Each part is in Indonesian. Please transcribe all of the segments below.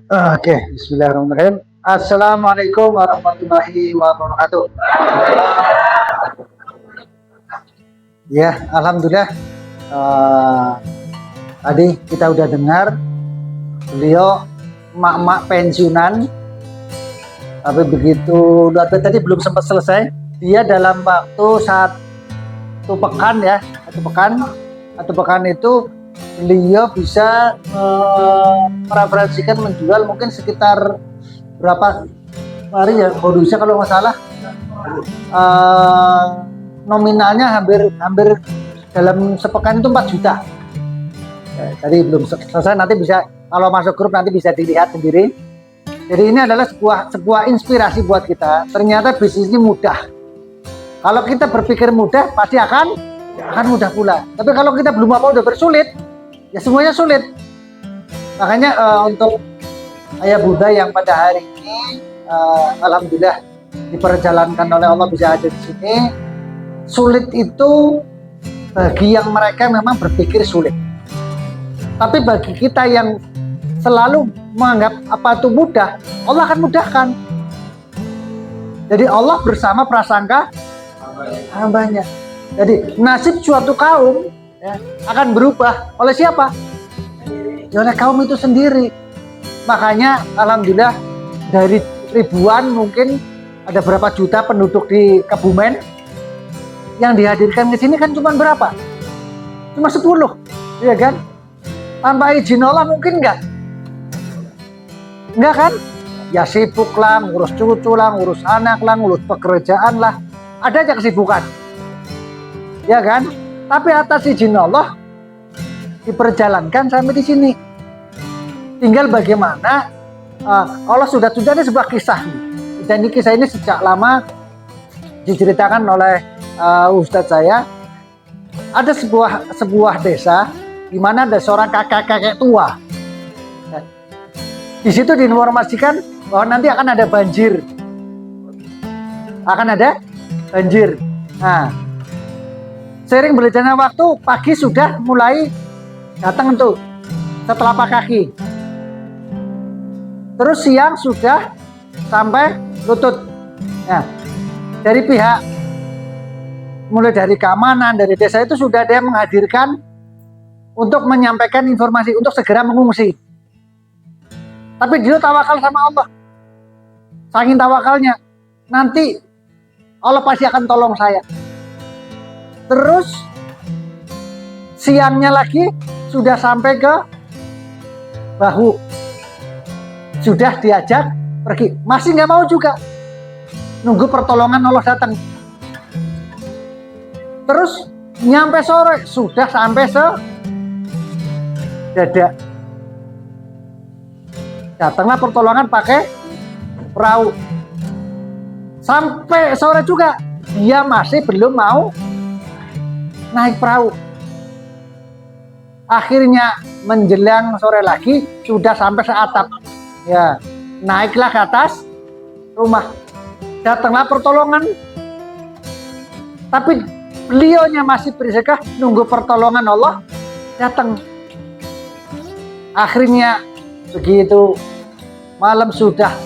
Oke, Bismillahirrahmanirrahim. Assalamualaikum warahmatullahi wabarakatuh. Ya, Alhamdulillah. eh, Tadi kita udah dengar beliau emak-emak pensiunan, tapi begitu tadi belum sempat selesai. Dia dalam waktu satu pekan ya, satu pekan itu beliau bisa mereferensikan menjual mungkin sekitar berapa hari ya produksinya kalau nggak salah, eh, nominalnya hampir hampir dalam sepekan itu 4 juta. Tadi belum selesai, nanti bisa kalau masuk grup nanti bisa dilihat sendiri. Jadi ini adalah sebuah inspirasi buat kita. Ternyata bisnis ini mudah. Kalau kita berpikir mudah pasti akan mudah pula. Tapi kalau kita belum apa udah bersulit, ya semuanya sulit. Makanya untuk ayah Bunda yang pada hari ini alhamdulillah diperjalankan oleh Allah bisa ada di sini. Sulit itu bagi yang mereka memang berpikir sulit. Tapi bagi kita yang selalu menganggap apa itu mudah, Allah akan mudahkan. Jadi Allah bersama prasangka hambanya. Jadi nasib suatu kaum ya, akan berubah oleh siapa? Ya, oleh kaum itu sendiri. Makanya alhamdulillah dari ribuan mungkin ada berapa juta penduduk di Kebumen yang dihadirkan ke sini kan cuma berapa? Cuma 10, ya kan? Tanpa izin Allah mungkin enggak kan? Ya sibuk lah, ngurus cucu lah, ngurus anak lah, ngurus pekerjaan lah, ada aja kesibukan, ya kan? Tapi atas izin Allah diperjalankan sampai di sini. Tinggal bagaimana Allah sudah ada sebuah kisah nih. Dan kisah ini sejak lama diceritakan oleh Ustadz saya. Ada sebuah desa di mana ada seorang kakek tua. Nah, di situ diinformasikan bahwa nanti akan ada banjir. Nah, sering berjalannya waktu, pagi sudah mulai datang tuh setelapak kaki. Terus siang sudah sampai lutut. Nah, dari pihak mulai dari keamanan dari desa itu sudah ada yang menghadirkan untuk menyampaikan informasi untuk segera mengungsi. Tapi dia tawakal sama Allah. Saking tawakalnya, nanti Allah pasti akan tolong saya. Terus siangnya lagi sudah sampai ke bahu. Sudah diajak pergi, masih nggak mau juga. Nunggu pertolongan Allah datang. Terus nyampe sore sudah sampai dada. Datanglah pertolongan pakai perahu. Sampai sore juga dia masih belum mau naik perahu. Akhirnya menjelang sore lagi sudah sampai seatap. Ya, naiklah ke atas rumah. Datanglah pertolongan. Tapi beliaunya masih bersegah nunggu pertolongan Allah datang. Akhirnya begitu malam sudah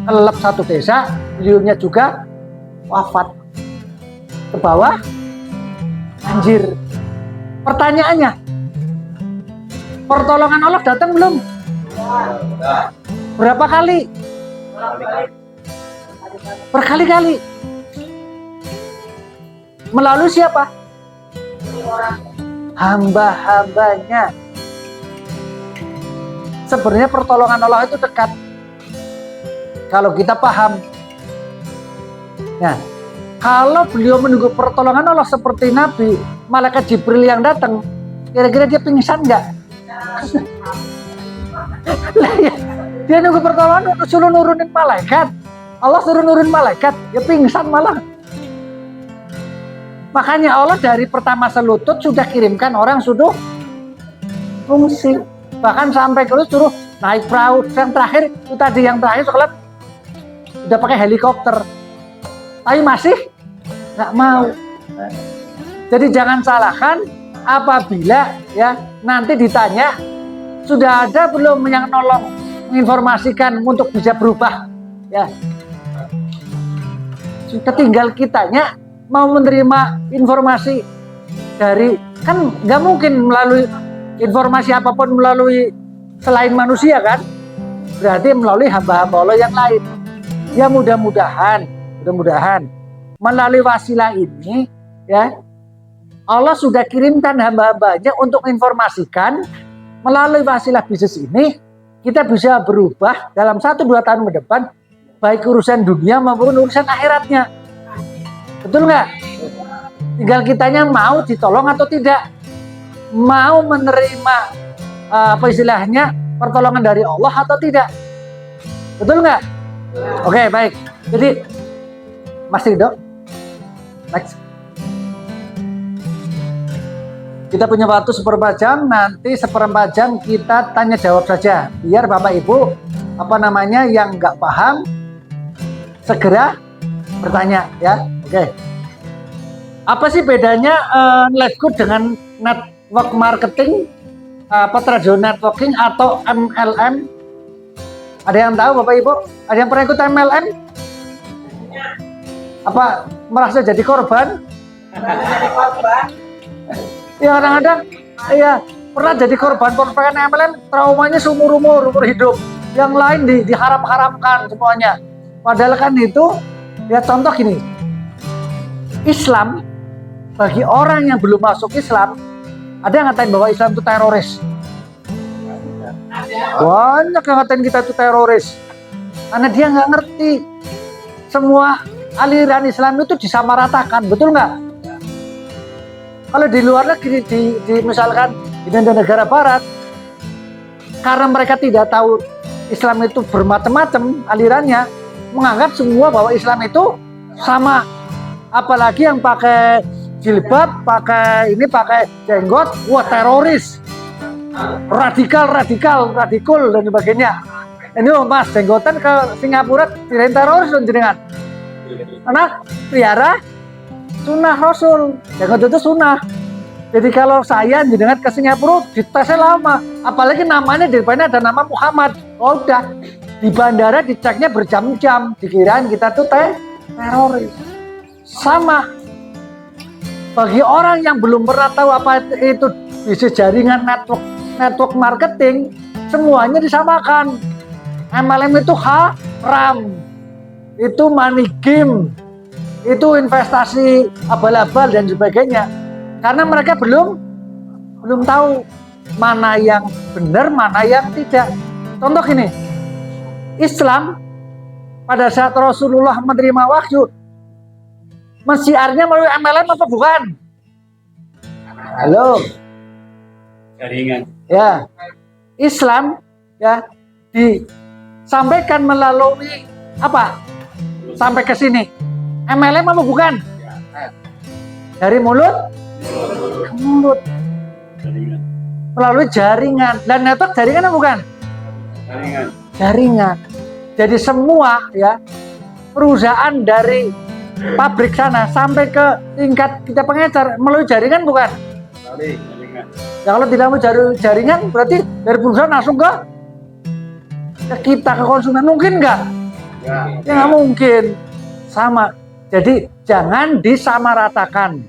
kelelep satu desa, beliaunya juga wafat ke bawah banjir. Pertanyaannya, pertolongan Allah datang belum? Berapa kali? Berkali-kali. Melalui siapa? Hamba-hambanya. Sebenarnya pertolongan Allah itu dekat kalau kita paham. Nah, kalau beliau menunggu pertolongan Allah seperti Nabi, malaikat Jibril yang datang, kira-kira dia pingsan nggak? Dia nunggu pertolongan, suruh nurunin malaikat. Allah suruh nurunin malaikat, dia pingsan malah. Makanya Allah dari pertama selutut sudah kirimkan orang sudah fungsi. Bahkan sampai ke suruh naik perahu. Yang terakhir itu tadi, yang terakhir sekolah udah pakai helikopter, tapi masih nggak mau. Jadi jangan salahkan apabila ya nanti ditanya sudah ada belum yang nolong menginformasikan untuk bisa berubah, ya. Sudah tinggal kitanya mau menerima informasi dari, kan nggak mungkin melalui informasi apapun melalui selain manusia kan, berarti melalui hamba-hamba Allah yang lain. Ya mudah-mudahan melalui wasilah ini, ya, Allah sudah kirimkan hamba-hambanya untuk informasikan melalui wasilah bisnis ini kita bisa berubah dalam 1-2 tahun ke depan, baik urusan dunia maupun urusan akhiratnya. Betul nggak? Tinggal kitanya mau ditolong atau tidak, mau menerima apa istilahnya pertolongan dari Allah atau tidak. Betul nggak? Oke, baik. Jadi Mas Rido, next. Kita punya waktu 1/4 jam, nanti 1/4 jam kita tanya jawab saja, biar Bapak Ibu yang nggak paham segera bertanya, ya. Oke. Apa sih bedanya Let's Go dengan network marketing, radio networking atau MLM? Ada yang tahu Bapak Ibu? Ada yang pernah ikut MLM? Apa merasa jadi korban? Ya kadang-kadang ya pernah jadi korban MLM, traumanya seumur hidup. Yang lain diharap-harapkan semuanya. Padahal kan itu, ya contoh gini, Islam bagi orang yang belum masuk Islam, ada yang ngatain bahwa Islam itu teroris. Banyak yang ngatain kita itu teroris, karena dia nggak ngerti semua aliran Islam itu disamaratakan, betul nggak? Kalau di luar negeri, misalkan di negara Barat, karena mereka tidak tahu Islam itu bermacam-macam alirannya, menganggap semua bahwa Islam itu sama. Apalagi yang pakai jilbab, pakai jenggot, wah teroris, radikal dan sebagainya. Ini Mas, jenggotan ke Singapura kirain teroris loh jenengan. Karena pelihara sunnah Rasul, jenggot itu sunnah. Jadi kalau saya jenengan ke Singapura ditesnya lama, apalagi namanya di depannya ada nama Muhammad. Oh udah, di bandara diceknya berjam-jam, dikirain kita tuh teroris. Sama. Bagi orang yang belum pernah tahu apa itu bisnis jaringan network marketing, semuanya disamakan. MLM itu haram, itu money game, itu investasi abal-abal dan sebagainya. Karena mereka belum tahu mana yang benar, mana yang tidak. Contoh gini, Islam pada saat Rasulullah menerima wahyu, mensiarnya melalui MLM apa bukan? Halo. Jaringan. Ya, Islam ya disampaikan melalui apa? Sampai ke sini. MLM apa bukan? Dari mulut ke mulut. Jaringan. Melalui jaringan. Dan network jaringan apa bukan? Jaringan. Jadi semua ya perusahaan dari pabrik sana sampai ke tingkat kita pengecer melalui jaringan bukan? Jaringan. Ya kalau tidak mau jaringan berarti dari perusahaan langsung ke kita, ke konsumen, mungkin nggak? Ya nggak mungkin. Sama. Jadi jangan disamaratakan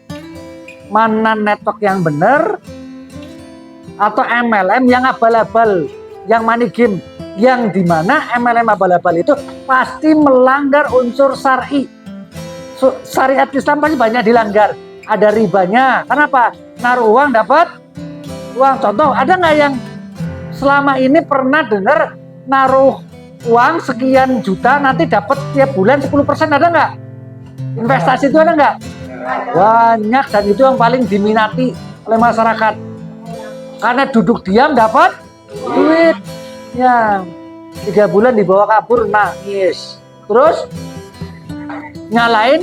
mana network yang benar atau MLM yang abal-abal, yang money game, yang dimana MLM abal-abal itu pasti melanggar unsur syar'i. Syariat Islam pasti banyak dilanggar. Ada ribanya. Kenapa? Naruh uang dapat uang. Contoh, ada nggak yang selama ini pernah dengar naruh uang sekian juta nanti dapat tiap bulan 10%, ada nggak? Investasi itu ada nggak? Banyak, dan itu yang paling diminati oleh masyarakat. Karena duduk diam dapat duit. Ya, 3 bulan dibawa kabur, nangis. Terus nyalain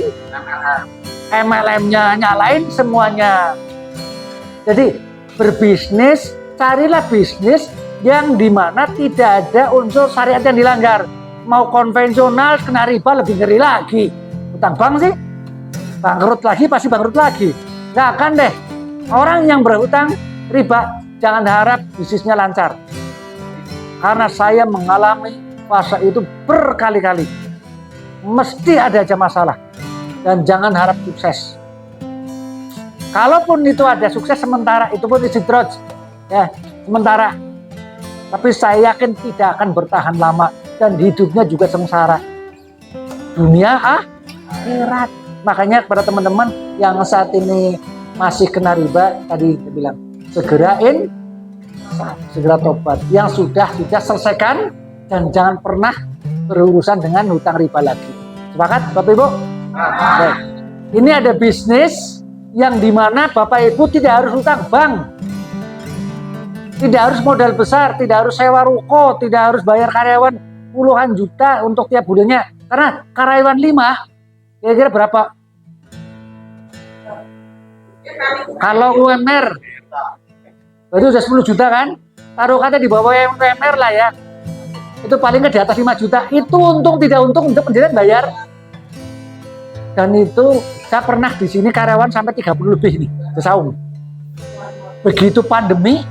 MLM-nya, nyalain semuanya. Jadi berbisnis, carilah bisnis yang dimana tidak ada unsur syariat yang dilanggar. Mau konvensional kena riba lebih ngeri lagi. Utang bank sih bangkrut lagi, pasti bangkrut lagi. Nggak akan deh. Orang yang berhutang riba, jangan harap bisnisnya lancar. Karena saya mengalami fase itu berkali-kali. Mesti ada aja masalah. Dan jangan harap sukses. Kalaupun itu ada sukses sementara, itu pun istidraj. Ya, sementara. Tapi saya yakin tidak akan bertahan lama. Dan hidupnya juga sengsara. Dunia akhirat. Makanya kepada teman-teman yang saat ini masih kena riba, tadi saya bilang, segera tobat. Yang sudah selesaikan, dan jangan pernah berurusan dengan hutang riba lagi. Sepakat Bapak Ibu? Baik. Ini ada bisnis yang dimana Bapak Ibu tidak harus hutang bank, tidak harus modal besar, tidak harus sewa ruko, tidak harus bayar karyawan puluhan juta untuk tiap bulannya. Karena karyawan 5 kira-kira berapa? Kalau UMR itu sudah 10 juta kan? Taruh kata di bawah UMR lah ya. Itu paling di atas 5 juta. Itu untung tidak untung untuk penjelasan bayar. Dan itu saya pernah di sini karyawan sampai 30 lebih nih, sesaung. Begitu pandemi,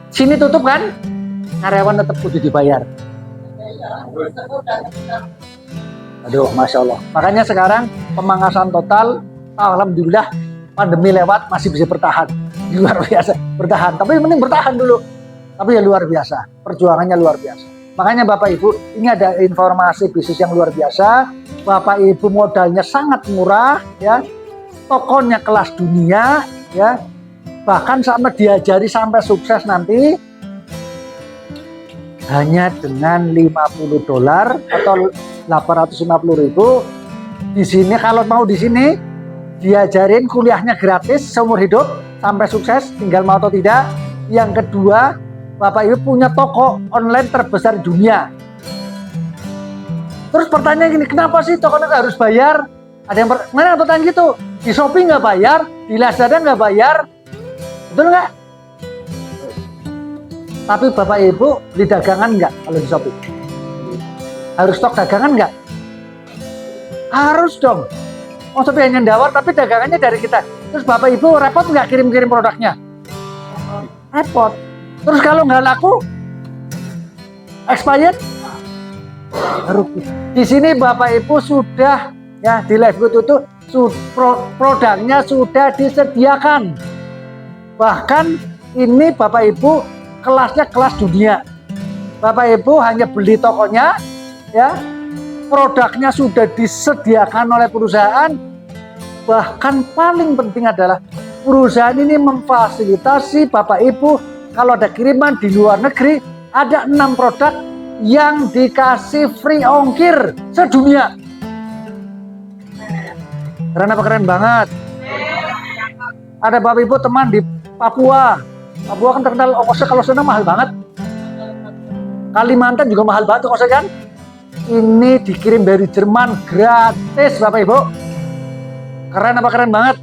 sini tutup kan, karyawan tetap kudu dibayar. Aduh, Masya Allah. Makanya sekarang pemangkasan total, alhamdulillah pandemi lewat masih bisa bertahan. Luar biasa, bertahan. Tapi mending bertahan dulu. Tapi ya luar biasa, perjuangannya luar biasa. Makanya Bapak Ibu, ini ada informasi bisnis yang luar biasa. Bapak Ibu modalnya sangat murah, ya. Tokonya kelas dunia, ya. Bahkan sama diajari sampai sukses nanti hanya dengan $50 atau 850.000. Di sini kalau mau di sini diajarin kuliahnya gratis seumur hidup sampai sukses, tinggal mau atau tidak. Yang kedua, Bapak Ibu punya toko online terbesar di dunia. Terus pertanyaan gini, kenapa sih tokonya harus bayar? Ada yang mana pertanyaan gitu? Di Shopee nggak bayar, di Lazada nggak bayar, betul nggak? Tapi Bapak Ibu beli dagangan nggak kalau di Shopee? Harus stok dagangan nggak? Harus dong. Oh, Shopee hanya dawar, tapi dagangannya dari kita. Terus Bapak Ibu repot nggak kirim-kirim produknya? Repot. Terus kalau nggak laku, expired, rugi. Di sini Bapak Ibu sudah, ya, di live good itu produknya sudah disediakan. Bahkan ini Bapak Ibu kelasnya kelas dunia. Bapak Ibu hanya beli tokonya, ya, produknya sudah disediakan oleh perusahaan. Bahkan paling penting adalah perusahaan ini memfasilitasi Bapak Ibu kalau ada kiriman di luar negeri, ada 6 produk yang dikasih free ongkir sedunia. Keren apa keren banget? Ada Bapak Ibu teman di Papua. Papua kan terkenal ongkosnya kalau sana mahal banget. Kalimantan juga mahal banget ongkosnya kan? Ini dikirim dari Jerman gratis Bapak Ibu. Keren apa keren banget?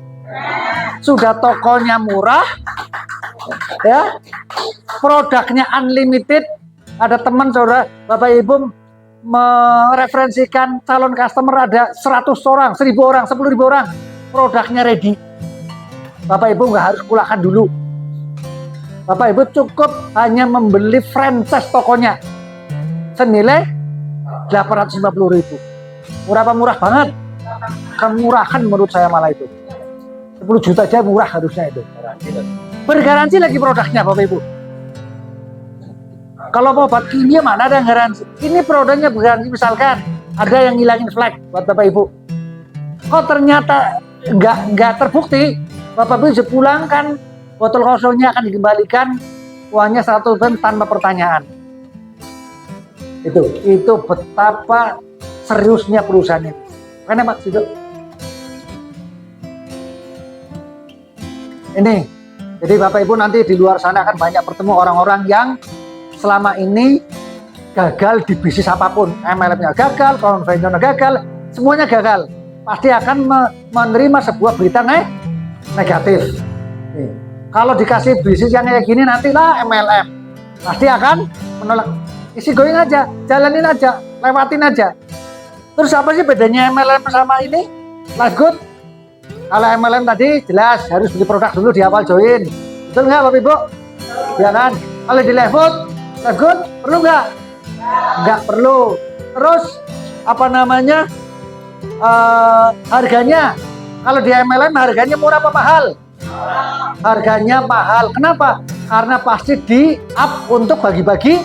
Sudah tokonya murah, ya, produknya unlimited. Ada teman saudara Bapak Ibu mereferensikan calon customer ada 100 orang, 1000 orang, 10.000 orang, produknya ready. Bapak Ibu nggak harus kulahkan dulu. Bapak Ibu cukup hanya membeli franchise tokonya senilai 850.000. Murah apa murah banget? Kemurahan menurut saya malah itu. 10 juta aja murah harusnya itu. Bergaransi lagi produknya Bapak Ibu. Kalau mau obat kimia mana ada yang garansi? Ini produknya bergaransi, misalkan ada yang ngilangin flek buat Bapak Ibu. Kok ternyata nggak terbukti, Bapak Ibu bisa pulangkan, botol kosongnya akan dikembalikan, uangnya 100% tanpa pertanyaan. Itu betapa seriusnya perusahaan ini. Karena Pak Sido. Ini, jadi Bapak Ibu nanti di luar sana akan banyak bertemu orang-orang yang selama ini gagal di bisnis apapun. MLM-nya gagal, konvensional gagal, semuanya gagal. Pasti akan menerima sebuah berita negatif. Nih. Kalau dikasih bisnis yang kayak gini nantilah MLM. Pasti akan menolak. Isi going aja, jalanin aja, lewatin aja. Terus apa sih bedanya MLM sama ini? Live good? Kalau MLM tadi jelas harus beli produk dulu di awal join. Betul nggak Bapak Ibu? Ya kan? Kalau di live good perlu nggak? Nggak perlu. Terus apa namanya? Harganya kalau di MLM harganya murah apa mahal? Harganya mahal. Kenapa? Karena pasti di up untuk bagi-bagi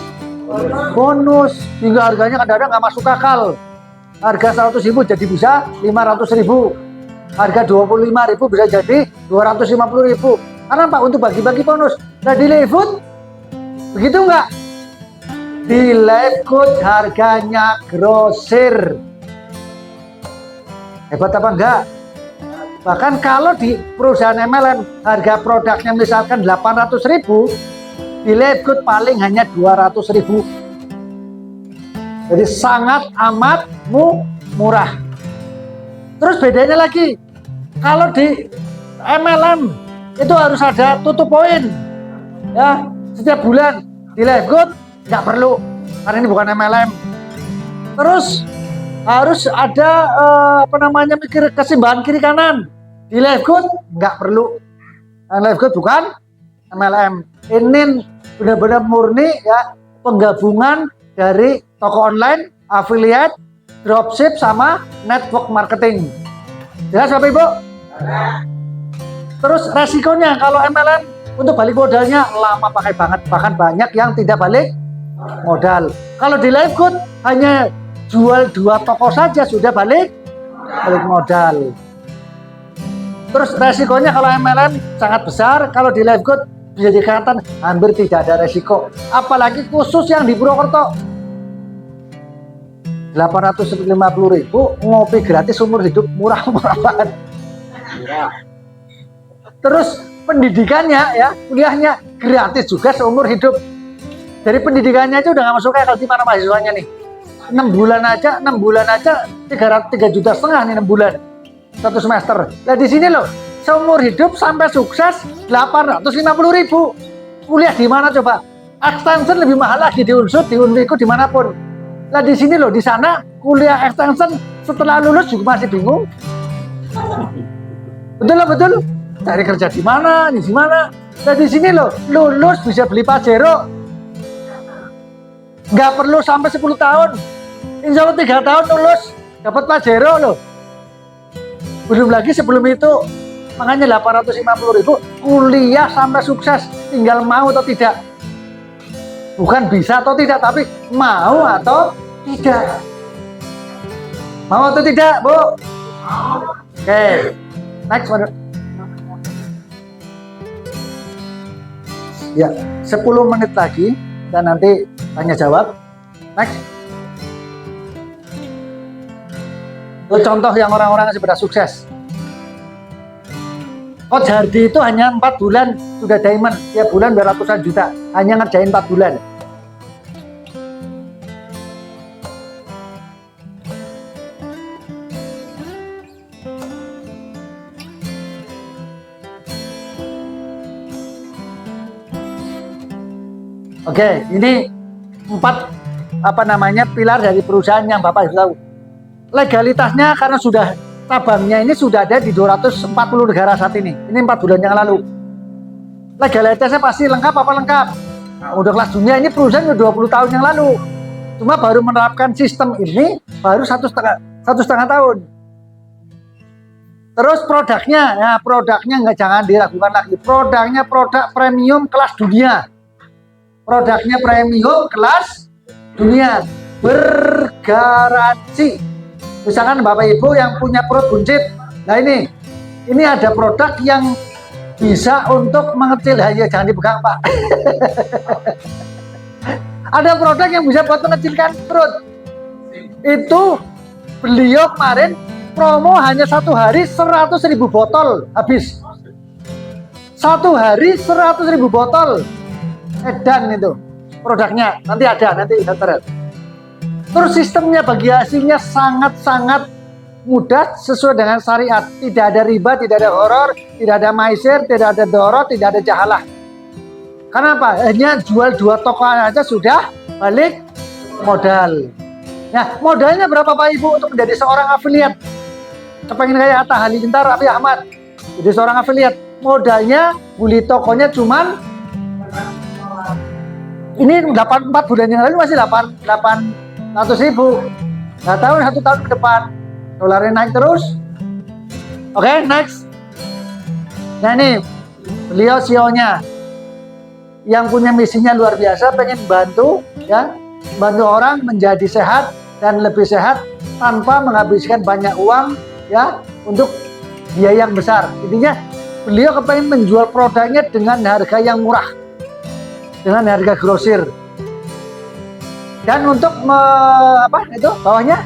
bonus. Hingga harganya kadang-kadang nggak masuk akal. Harga 100.000 jadi bisa 500.000. Harga 25.000 bisa jadi 250.000. Karena apa? Untuk bagi-bagi bonus. Nah di Livegood begitu nggak? Di Livegood harganya grosir. Hebat apa enggak? Bahkan kalau di perusahaan MLM harga produknya misalkan 800.000, di Livegood paling hanya 200.000. Jadi sangat amat murah. Terus bedanya lagi, kalau di MLM itu harus ada tutup poin, ya setiap bulan. Di Livegood nggak perlu, karena ini bukan MLM. Terus harus ada mikir keseimbangan kiri kanan. Di Livegood nggak perlu. Livegood bukan MLM. Ini benar-benar murni ya penggabungan dari toko online, affiliate, dropship sama network marketing. Jelas Bapak Ibu? Terus resikonya kalau MLM untuk balik modalnya lama pakai banget, bahkan banyak yang tidak balik modal. Kalau di Livegood hanya jual 2 toko saja sudah balik modal. Terus resikonya kalau MLM sangat besar, kalau di Livegood bisa dikatakan hampir tidak ada resiko. Apalagi khusus yang di Purwokerto. 850.000 ngopi gratis umur hidup, murah banget. Terus pendidikannya ya, kuliahnya gratis juga seumur hidup. Dari pendidikannya aja udah nggak masuk akal di mana mahasiswanya nih. 6 bulan aja 3,5 juta nih 6 bulan 1 semester. Nah di sini loh seumur hidup sampai sukses 850.000. Kuliah di mana coba? Extension lebih mahal lagi di Unsur, di Unwiku, dimanapun. Nah di sini loh, di sana kuliah extension setelah lulus juga masih bingung. Betul. Cari kerja di mana? Di mana? Nah di sini loh lulus bisa beli Pajero. Nggak perlu sampai 10 tahun. Insya Allah 3 tahun lulus dapat Pajero loh. Belum lagi sebelum itu, makanya 850.000 kuliah sampai sukses, tinggal mau atau tidak. Bukan bisa atau tidak, tapi mau atau tidak. Mau atau tidak, Bu? Oke, next one. Ya, 10 menit lagi dan nanti tanya jawab. Next. Itu contoh yang orang-orang yang sudah sukses. Coach Hardy itu hanya 4 bulan sudah diamond, tiap bulan beratusan juta, hanya ngerjain 4 bulan. Oke, ini 4 pilar dari perusahaan yang Bapak harus tahu. Legalitasnya karena sudah cabangnya ini sudah ada di 240 negara saat ini. Ini 4 bulan yang lalu. Legalitasnya pasti lengkap apa lengkap? Nah, udah kelas dunia, ini perusahaan udah 20 tahun yang lalu. Cuma baru menerapkan sistem ini baru 1,5 tahun. Terus produknya nggak, jangan diragukan lagi. Produknya produk premium kelas dunia. Produknya premium kelas dunia, bergaransi. Misalkan Bapak Ibu yang punya perut buncit, nah ini ada produk yang bisa untuk mengecil, ya jangan dipegang Pak. Ada produk yang bisa buat mengecilkan perut. Itu beliau kemarin promo hanya 1 hari 100.000 botol habis. 1 hari 100.000 botol. Edan itu produknya, nanti terlihat. Terus sistemnya bagi hasilnya sangat-sangat mudah sesuai dengan syariat. Tidak ada riba, tidak ada horor, tidak ada maisir, tidak ada dorot, tidak ada jahalah. Kenapa? Hanya jual 2 toko aja sudah balik modal. Nah, modalnya berapa Pak Ibu untuk menjadi seorang afiliat? Kepengen kayak Atta Halilintar, Raffi Ahmad, jadi seorang afiliat modalnya beli tokonya cuman ini 4 bulan yang lalu masih 800.000. Nggak tahu 1 tahun ke depan dolarnya naik terus. Oke, next. Nah ini beliau CEO-nya yang punya misinya luar biasa, pengen bantu ya, bantu orang menjadi sehat dan lebih sehat tanpa menghabiskan banyak uang ya untuk biaya yang besar. Intinya beliau kepengen menjual produknya dengan harga yang murah, dengan harga grosir. Dan untuk bawahnya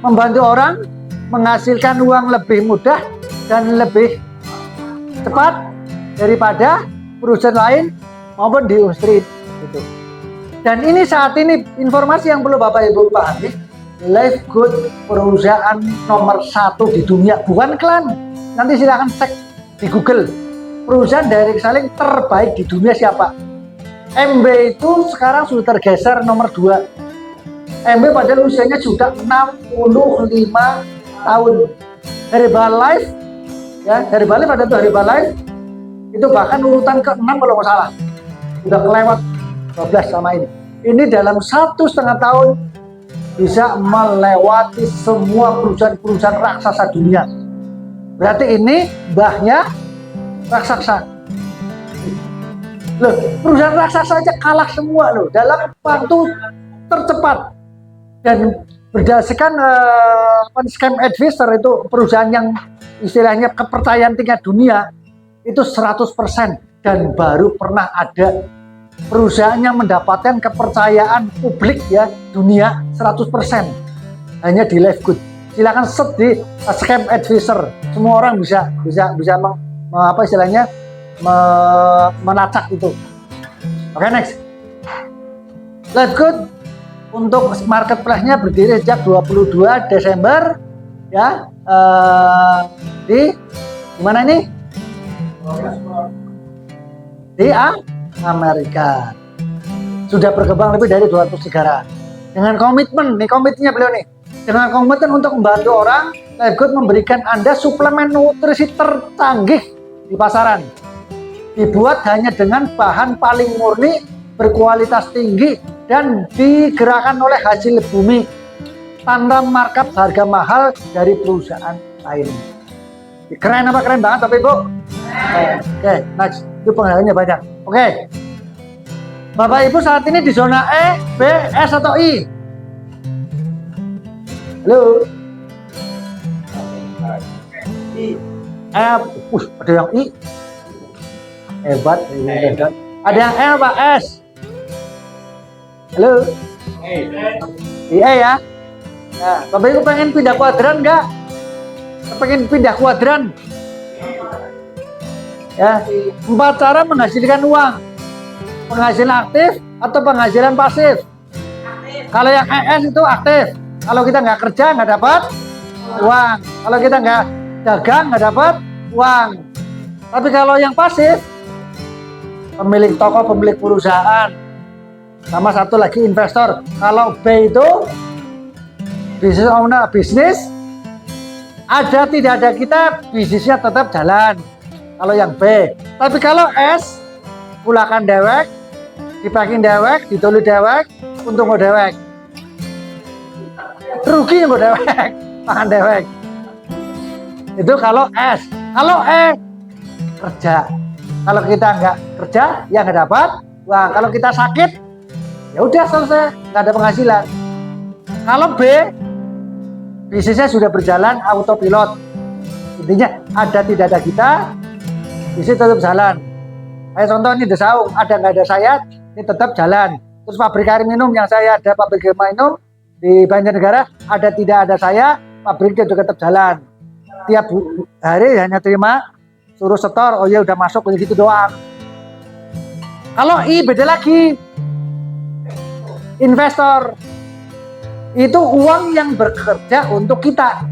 membantu orang menghasilkan uang lebih mudah dan lebih cepat daripada perusahaan lain maupun di industri gitu. Dan ini saat ini informasi yang perlu Bapak Ibu pahami, Life Good perusahaan nomor 1 di dunia, bukan klan. Nanti silahkan cek di Google perusahaan direct selling terbaik di dunia siapa. MB itu sekarang sudah tergeser nomor 2. MB padahal usianya sudah 65 tahun. Herbalife ya, Herbalife ada tuh Herbalife itu bahkan urutan ke-6 kalau nggak salah, udah kelewat 12 sama ini. Ini dalam 1,5 tahun bisa melewati semua perusahaan-perusahaan raksasa dunia. Berarti ini mbahnya raksasa. Loh, perusahaan raksasa aja kalah semua loh dalam waktu tercepat. Dan berdasarkan Scam Advisor itu perusahaan yang istilahnya kepercayaan tingkat dunia itu 100%, dan baru pernah ada perusahaan yang mendapatkan kepercayaan publik ya dunia 100% hanya di Life Good. Silakan search di Scam Advisor, semua orang bisa melacak itu. Oke, next. Life Good untuk marketplace-nya berdiri sejak 22 Desember ya, di mana ini? Di Amerika. Sudah berkembang lebih dari 200 negara. Dengan komitmen, nih komitmennya beliau nih. Dengan komitmen untuk membantu orang, Life Good memberikan Anda suplemen nutrisi tercanggih di pasaran. Dibuat hanya dengan bahan paling murni, berkualitas tinggi, dan digerakkan oleh hasil bumi tanpa markup harga mahal dari perusahaan lain. Keren apa keren banget Bapak Ibu? Oke, next. Itu penghargaannya banyak. Oke. Bapak Ibu saat ini di zona E, B, S atau I? Halo? F. Ada yang I. Hebat. Ada yang L Pak, S. Halo? Di E ya? Nah, Bapak Ibu pengen pindah kuadran nggak? Pengen pindah kuadran? Ya, 4 cara menghasilkan uang. Penghasilan aktif atau penghasilan pasif? Aktif. Kalau yang ES itu aktif. Kalau kita nggak kerja nggak dapat uang. Kalau kita nggak dagang nggak dapat uang. Tapi kalau yang pasif, pemilik toko, pemilik perusahaan, sama satu lagi investor. Kalau B itu business owner, bisnis, ada tidak ada kita bisnisnya tetap jalan. Kalau yang B, tapi kalau S, pulakan dewek, dipakin dewek, dituli dewek, untung dewek, rugi nggak dewek, makan dewek. Itu kalau S. Kalau E, kerja. Kalau kita nggak kerja, ya nggak dapat uang. Kalau kita sakit, ya udah selesai, nggak ada penghasilan. Kalau B, bisnisnya sudah berjalan autopilot. Intinya ada tidak ada kita, bisnis tetap jalan. Kayak contoh ini The Saung, ada nggak ada saya, ini tetap jalan. Terus pabrik air minum yang saya ada pabrik air minum di Banjarnegara, ada tidak ada saya, pabriknya juga tetap jalan. Tiap hari hanya terima suruh setor, oh ya udah masuk begitu doang. Kalau I beda lagi, investor itu uang yang bekerja untuk kita.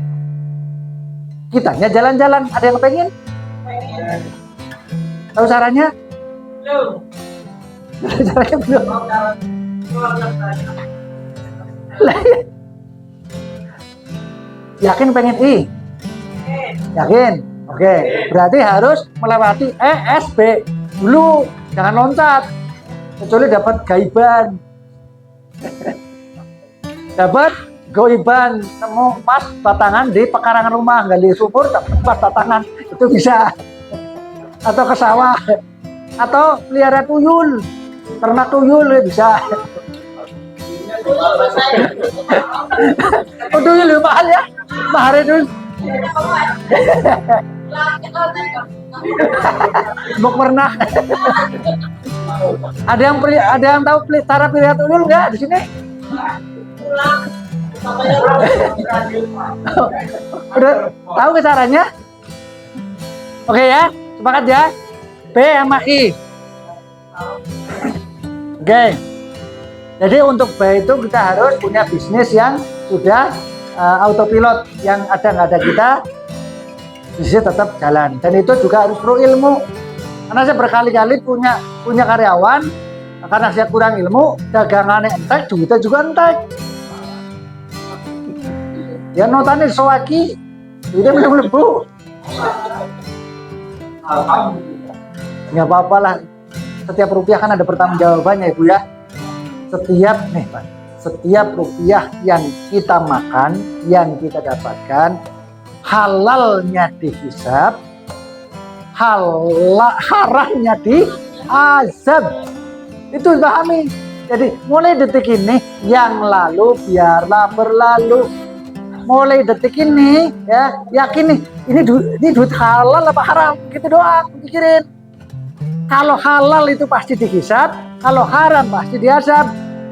Kitanya jalan-jalan, ada yang pengen? Tahu caranya? Belum. Caranya belum. Yakin pengen I? Yakin? Oke, berarti harus melewati ESB dulu, jangan loncat. Kecuali dapat gaiban. Dapat goiban, temu emas batangan di pekarangan rumah, gali sumur dapat emas batangan, itu bisa. Atau ke sawah, atau pelihara tuyul, ternak tuyul bisa. Oh, tuyul lebih mahal ya, mahal itu. Mau pernah? Ada yang tahu cara pelihara tuyul nggak di sini? Udah tahu ke caranya? Oke ya, sepakat ya. B sama I. Oke. Jadi untuk B itu kita harus punya bisnis yang sudah autopilot, yang ada nggak ada kita bisnis tetap jalan. Dan itu juga harus perlu ilmu. Karena saya berkali-kali punya karyawan, karena saya kurang ilmu, dagangannya entek, duitnya juga entek. Ya notanya soaki, duitnya belum lebu. Nggak apa-apa lah. Setiap rupiah kan ada pertanggungjawabannya, Ibu ya. Setiap rupiah yang kita makan, yang kita dapatkan, halalnya dihisab, haramnya diazab. Itu pahami. Jadi mulai detik ini, yang lalu biarlah berlalu. Mulai detik ini, ya yakin nih, ini duit halal apa haram, gitu doang pikirin. Kalau halal itu pasti dihisab, kalau haram pasti diazab.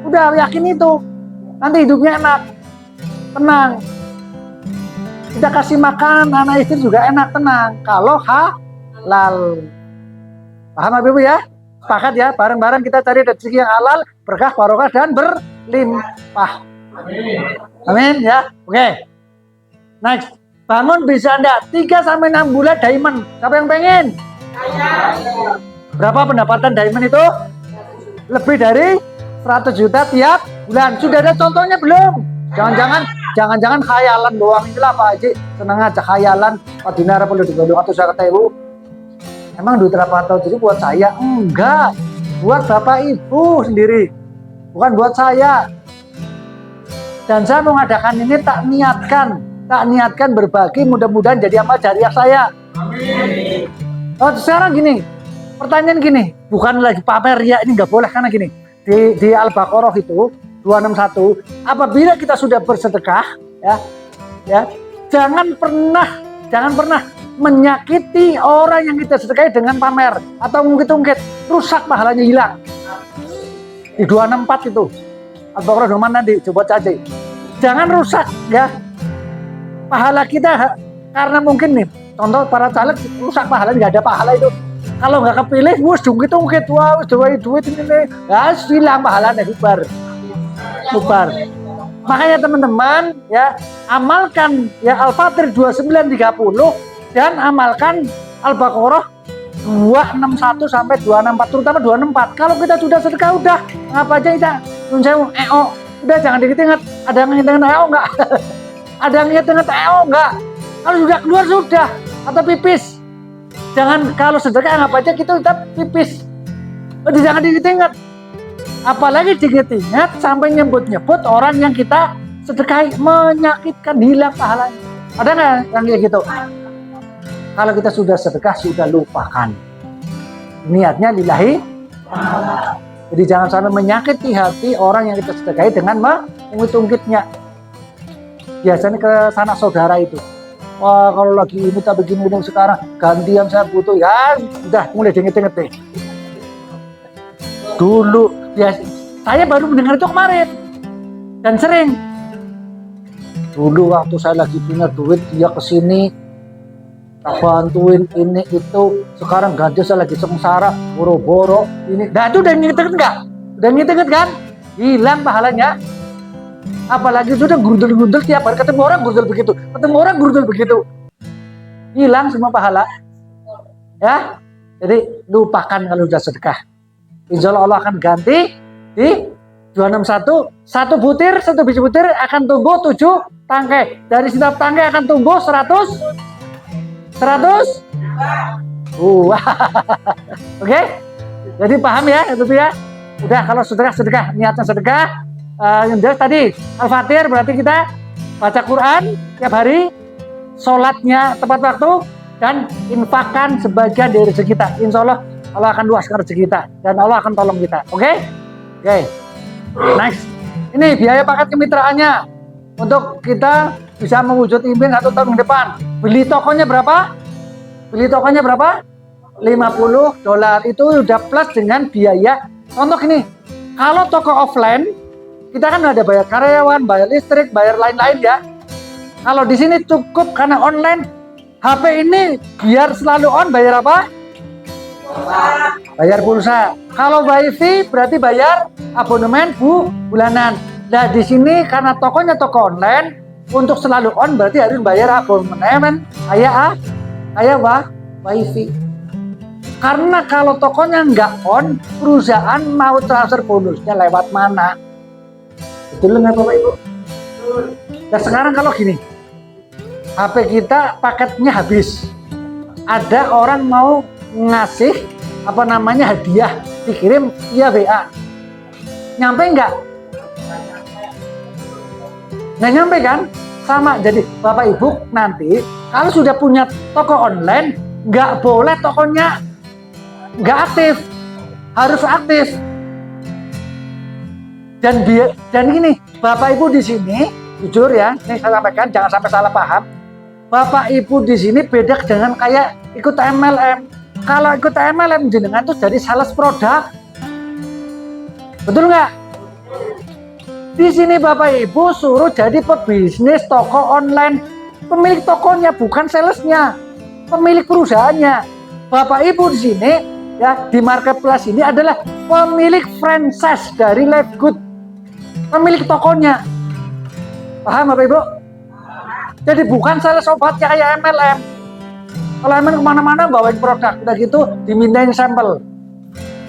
Udah yakin itu, nanti hidupnya enak, tenang. Kita kasih makan anak istri juga enak, tenang. Kalau halal, paham Ibu ya? Sepakat ya, bareng-bareng kita cari rezeki yang halal, berkah, barokah dan berlimpah. Amin ya. Oke. Next, bangun bisa Anda 3-6 bulan diamond. Siapa yang pengen? Berapa pendapatan diamond itu? Lebih dari 100 juta tiap bulan. Sudah ada contohnya belum? Jangan-jangan khayalan doang. Inilah Pak Haji, seneng aja khayalan. Pak Dinar perlu digolong atau saya kata Ibu. Emang duit berapa tahun jadi buat saya? Enggak, buat Bapak Ibu sendiri, bukan buat saya. Dan saya mengadakan ini tak niatkan berbagi, mudah-mudahan jadi amal jariah saya. Amin. Oh, sekarang gini, pertanyaan gini, bukan lagi pamer ya, ini nggak boleh karena gini, di Al-Baqarah itu 261, apabila kita sudah bersedekah, ya, jangan pernah menyakiti orang yang kita sedekahi dengan pamer atau ungkit-ungkit, rusak pahalanya, hilang. Di 264 itu Al-Baqarah mana nanti coba cari. Jangan rusak ya pahala kita, karena mungkin nih contoh para caleg rusak pahala, nggak ada pahala itu. Kalau nggak kepilih, wus ungkit-ungkit, wah duit ini, ya hilang pahalanya, bubar. Makanya teman-teman ya, amalkan ya Al-Fatir 2930 dan amalkan Al-Baqarah 261 sampai 264, terutama 264. Kalau kita sudah sedekah, udah ngapa aja kita udah jangan diinget-inget. Ada yang inget-inget enggak? Ada yang inget-inget enggak? Kalau sudah keluar sudah, atau pipis. Jangan kalau sedekah ngapa aja kita tetap pipis. Jangan diinget-inget. Apalagi diinget-inget sampai nyebut-nyebut orang yang kita sedekahi, menyakitkan, hilang pahalanya. Ada nggak yang kayak gitu? Kalau kita sudah sedekah, sudah lupakan. Niatnya lillahi. Jadi jangan sampai menyakiti hati orang yang kita sedekahi dengan mengungkit-ungkitnya. Biasanya ke sanak saudara itu. Wah, kalau lagi ini tak begini sekarang, gantian saya butuh. Ya, udah mulai diinget-inget deh. Dulu, ya, saya baru mendengar itu kemarin. Dan sering. Dulu waktu saya lagi punya duit, dia kesini, bantuin ini itu, sekarang ganti saya lagi sengsara, boro-boro ini. Nah itu udah nginget nggak? Udah nginget kan? Hilang pahalanya. Apalagi sudah gurudul-gurudul tiap hari, ketemu orang gurudul begitu, hilang semua pahala. Ya, jadi lupakan kalau sudah sedekah. Insya Allah akan ganti di 261, satu biji butir akan tumbuh 7 tangkai. Dari setiap tangkai akan tumbuh 100 100? Oke? Jadi paham ya, itu ya. Udah kalau sedekah, niatnya sedekah. Yang jelas tadi Al-Fatir berarti kita baca Quran tiap hari, sholatnya tepat waktu, dan infakkan sebagian dari rezeki kita. Insya Allah Allah akan luaskan rezeki kita dan Allah akan tolong kita. Oke? Oke. Next. Ini biaya paket kemitraannya untuk kita bisa mewujud impian 1 tahun ke depan. Beli tokonya berapa? Beli tokonya berapa? $50. Itu udah plus dengan biaya. Contoh gini, kalau toko offline kita kan ada bayar karyawan, bayar listrik, bayar lain-lain ya. Kalau di sini cukup karena online. HP ini biar selalu on bayar apa? Bayar pulsa. Kalau WiFi berarti bayar abonemen bulanan. Nah di sini karena tokonya toko online, untuk selalu on berarti harus bayar abonemen kayak WiFi. Karena kalau tokonya nggak on, perusahaan mau transfer bonusnya lewat mana? Betul nggak Bapak Ibu? Nah sekarang kalau gini, HP kita paketnya habis, ada orang mau ngasih hadiah, dikirim via WA, nyampe nggak? Nggak nyampe kan? Sama. Jadi Bapak Ibu nanti kalau sudah punya toko online, nggak boleh tokonya nggak aktif, harus aktif. Dan gini, Bapak Ibu di sini jujur ya, ini saya sampaikan jangan sampai salah paham. Bapak Ibu di sini beda dengan kayak ikut MLM. Kalau ikut MLM jenengan tuh jadi sales produk. Betul nggak? Di sini Bapak Ibu suruh jadi pebisnis toko online. Pemilik tokonya bukan salesnya, pemilik perusahaannya. Bapak Ibu di sini ya di marketplace ini adalah pemilik franchise dari Life Good. Pemilik tokonya. Paham Bapak Ibu? Jadi bukan sales obat kayak MLM. Kalau MLM kemana-mana bawain produk, udah gitu dimintain sampel.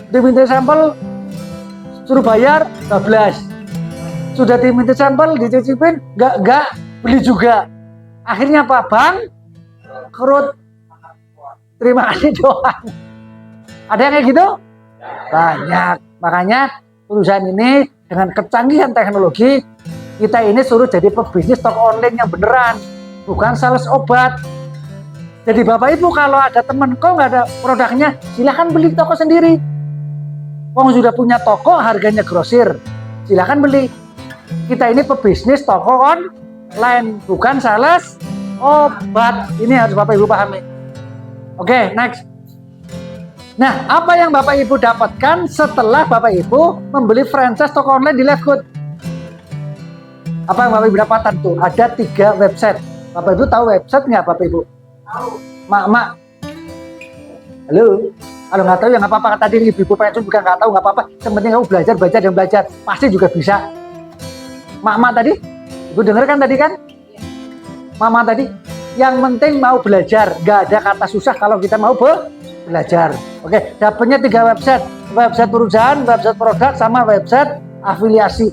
Dimintain sampel, suruh bayar 12. Sudah diminta sampel, dicicipin, nggak beli juga. Akhirnya apa? Bang, kerut. Terima kasih doang. Ada yang kayak gitu? Banyak. Makanya perusahaan ini dengan kecanggihan teknologi, kita ini suruh jadi pebisnis toko online yang beneran, bukan sales obat. Jadi Bapak Ibu kalau ada temen kok nggak ada produknya, silahkan beli toko sendiri. Wong sudah punya toko, harganya grosir, silahkan beli. Kita ini pebisnis toko online, bukan sales obat. Ini harus Bapak Ibu pahami. Oke, next. Nah, apa yang Bapak Ibu dapatkan setelah Bapak Ibu membeli franchise toko online di Life Good? Apa yang Bapak Ibu dapatkan tuh? Ada 3 website. Bapak Ibu tahu website nggak Bapak Ibu? Tahu. Mak. Halo. Kalau nggak tahu ya nggak apa-apa. Tadi ibu-ibu pensiun juga nggak tahu nggak apa-apa. Yang penting kamu belajar. Pasti juga bisa. Mak tadi, Ibu dengar kan tadi kan? Mama tadi. Yang penting mau belajar. Nggak ada kata susah kalau kita mau belajar. Oke, dapatnya 3 website. Website perusahaan, website produk, sama website afiliasi.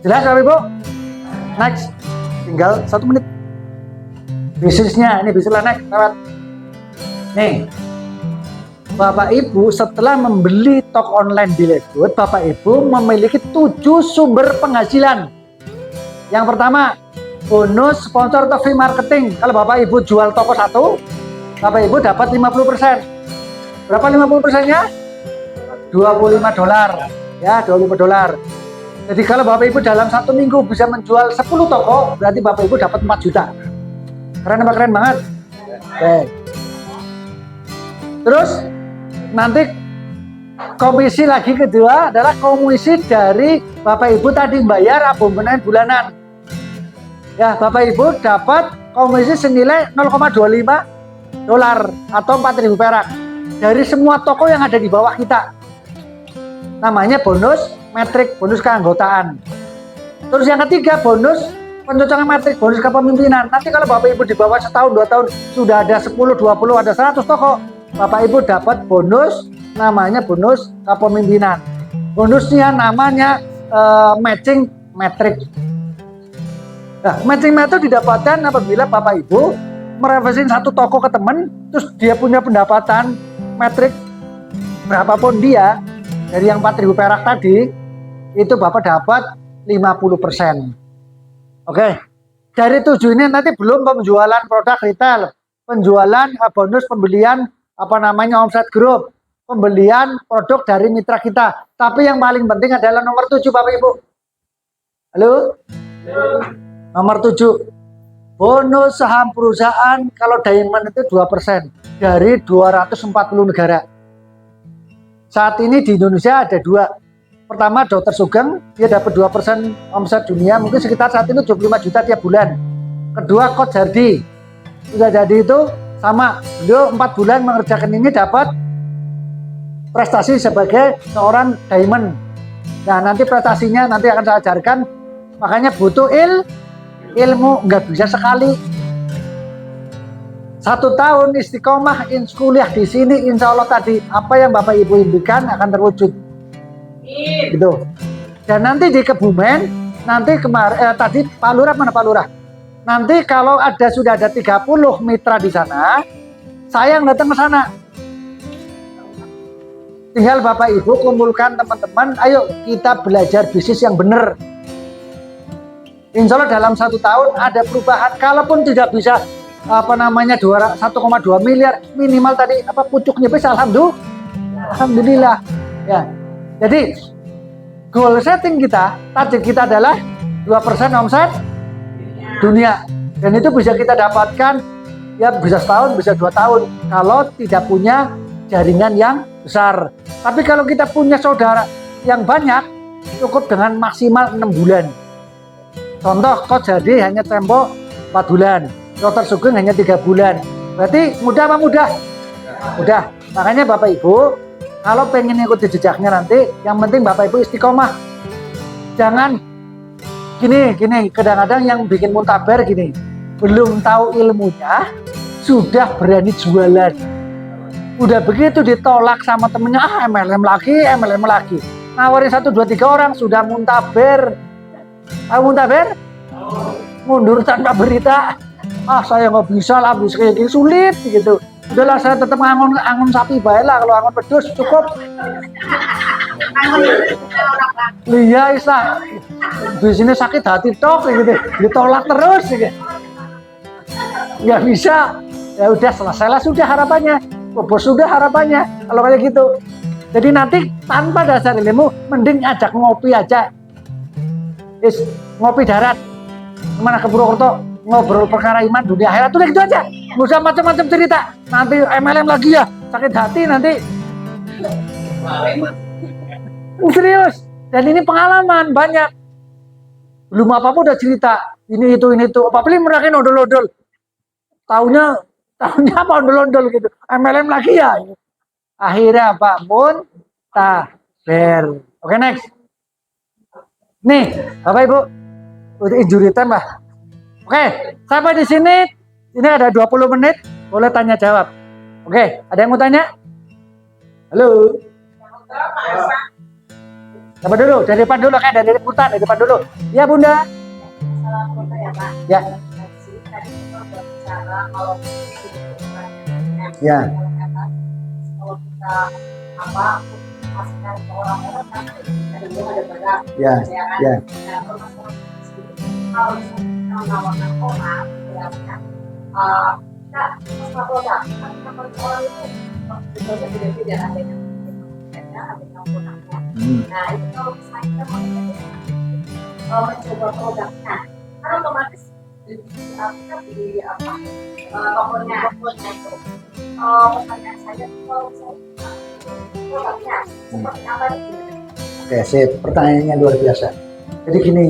Jelas Bapak Ibu? Next. Tinggal 1 menit. Bisnisnya, ini bisnisnya next. Lewat. Nih. Bapak Ibu setelah membeli toko online di Life Good, Bapak Ibu memiliki 7 sumber penghasilan. Yang pertama, bonus sponsor atau free marketing. Kalau Bapak Ibu jual toko 1, Bapak Ibu dapat 50%. Berapa 50%-nya? $25. Ya, $25. Jadi kalau Bapak Ibu dalam 1 minggu bisa menjual 10 toko, berarti Bapak Ibu dapat 4 juta. Keren apa keren banget? Oke. Terus nanti komisi lagi kedua adalah komisi dari Bapak Ibu tadi bayar abonemen bulanan. Ya, Bapak Ibu dapat komisi senilai $0,25 atau 4.000 perak dari semua toko yang ada di bawah kita. Namanya bonus metrik, bonus keanggotaan. Terus yang ketiga, bonus pencocokan metrik, bonus kepemimpinan. Nanti kalau Bapak Ibu di bawah setahun 2 tahun sudah ada 10, 20, ada 100 toko, Bapak Ibu dapat bonus namanya bonus kepemimpinan. Bonusnya namanya matching metrik. Nah, matching metrik didapatkan apabila Bapak Ibu mereferensi satu toko ke temen, terus dia punya pendapatan metrik berapapun dia dari yang 4.000 perak tadi, itu Bapak dapat 50%. Oke. Dari 7 ini nanti belum penjualan produk retail, penjualan bonus pembelian omset grup, pembelian produk dari mitra kita. Tapi yang paling penting adalah nomor 7 Bapak Ibu. Halo? Nomor 7. Bonus saham perusahaan kalau Diamond itu 2% dari 240 negara. Saat ini di Indonesia ada 2. Pertama Dr. Sugeng, dia dapat 2% omset dunia, mungkin sekitar saat ini 25 juta tiap bulan. Kedua Coach Hardy, sudah jadi itu sama, beliau 4 bulan mengerjakan ini dapat prestasi sebagai seorang Diamond. Nah nanti prestasinya nanti akan saya ajarkan, makanya butuh ilmu, nggak bisa sekali. 1 tahun istiqomah kuliah di sini, insya Allah tadi apa yang Bapak Ibu impikan akan terwujud. Gitu. Dan nanti di Kebumen, nanti tadi Pak Lurah mana Pak Lurah? Nanti kalau sudah ada 30 mitra di sana, saya yang datang ke sana. Tinggal Bapak Ibu kumpulkan teman-teman, ayo kita belajar bisnis yang benar. Insya Allah dalam 1 tahun ada perubahan. Kalaupun tidak bisa 1,2 miliar, minimal tadi pucuknya bisa, alhamdulillah. Ya. Jadi goal setting kita, target kita adalah 2% omset dunia. Dan itu bisa kita dapatkan ya bisa setahun, bisa 2 tahun kalau tidak punya jaringan yang besar. Tapi kalau kita punya saudara yang banyak, cukup dengan maksimal 6 bulan. Contoh Coach Hardy hanya tempo 4 bulan, Dr. Sugeng hanya 3 bulan. Berarti mudah apa mudah? Mudah. Makanya Bapak Ibu, kalau pengen ikuti jejaknya nanti, yang penting Bapak Ibu istiqomah. Jangan gini, kadang-kadang yang bikin muntaber gini, belum tahu ilmunya, sudah berani jualan. Udah begitu ditolak sama temennya, MLM lagi. Nawarin 1, 2, 3 orang, sudah muntaber. Muntaber? Mundur tanpa berita. Saya nggak bisa lah, kayak gini sulit gitu. Udahlah saya tetap angon sapi baik lah, kalau angon pedus cukup. Iya Isa, di sini sakit hati tok gitu, ditolak terus gitu. Nggak bisa, ya udah selesailah sudah harapannya, bos sudah harapannya kalau kayak gitu. Jadi nanti tanpa dasar ilmu, mending ajak ngopi aja. Ngopi darat, kemana ke Purwokerto, ngobrol perkara iman dunia akhirat, udah gitu aja, nggak usah macam-macam cerita. Nanti MLM lagi ya, sakit hati nanti. Serius, dan ini pengalaman banyak. Belum apa-apa udah cerita, ini itu. Apa beli mereka odol-odol. Tahunnya apa odol-odol gitu. MLM lagi ya. Akhirnya Pak muntaber. Oke next. Nih, Bapak Ibu, udah injury time lah. Oke, sampai di sini. Ini ada 20 menit, boleh tanya jawab. Oke, ada yang mau tanya? Halo. Siapa dulu? Dari depan dulu, kayak dari depan dulu. Ya Bunda. Ya. Ya. Ya. Ya. Nah itu kalau misalnya kita mau mencoba produknya, kan otomatis kita beli tokonya itu. Pertanyaan saya kalau misalnya produknya seperti apa itu? Oke, sip. Pertanyaannya luar biasa. Jadi gini,